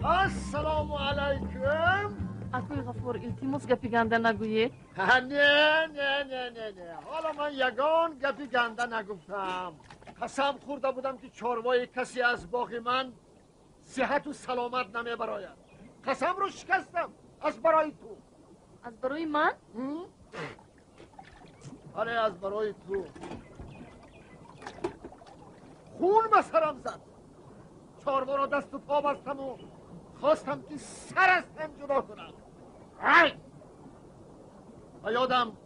السلام علیکم. اکوی غفور التماس گپی گنده نگویی؟ نه حالا من یگان گپی گنده نگفتم. قسم خورده بودم که چاروای کسی از باغ من صحت و سلامت نمیبراید. قسم رو شکستم از برای تو. از برای من؟ آره از برای تو. خون به سرم زد. چاروا را دست و پا بستم و خواستم که سر از تن جدا کنم. و یادم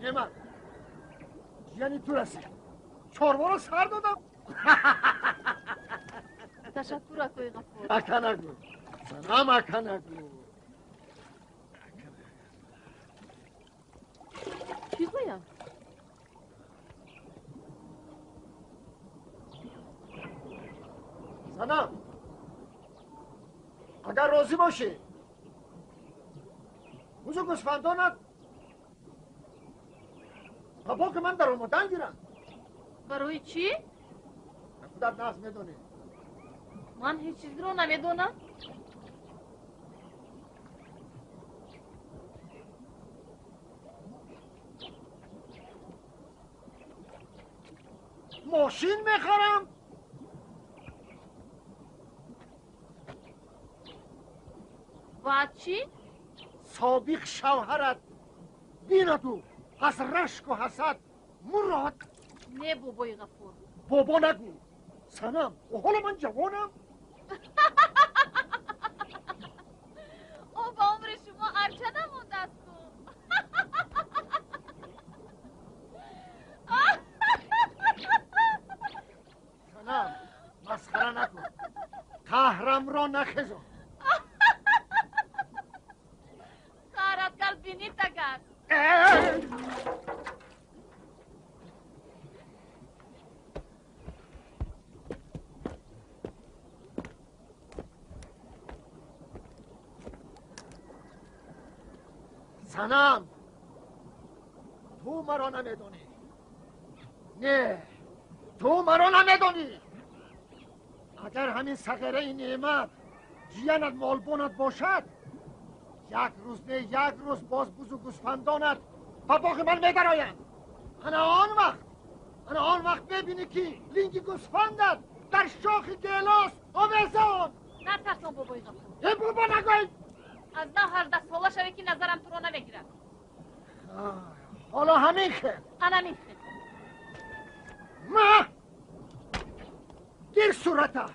نمد. یعنی تو رسید. چاروا را سر دادم. تشکر اکوی غفور. اکا نگو. سلام اکا نگو. چی گویم؟ سلام. اگر راضی باشی بزرگ گوسفندانت با که من در آمدن گیرم. برای چی؟ خودت ناز میدونی. من هیچ چیزی رو نمیدونم. ماشین میخرم. و چی؟ سابق شوهرت بیندو از رشک و حسد مراد. نه بابای غفور. بابا نگو. سنم و حالا من جوانم. او با عمر شما ارچه نمونده است سنم مسخره نکن. قهرم را نخزم. خارت کل بینی تگرد. سنم تو مرا نمیدونی. نه تو مرا نمیدونی. اگر همین صغیره نعمت جیانت مالبونت باشد یک روز نه یک روز باز بزرگ گوسفندانت با باغ من میدرآیند. انا آن وقت ببینی که لینگ گوسفندت در شاخ گیلاس آویزان. نه ترسان بابای غفور. ای بابا نگوی. از 9-18 ساله شوی که نظرم تو رو نمیگیرم. حالا همین خیر. انا میخوام. ما گیر صورته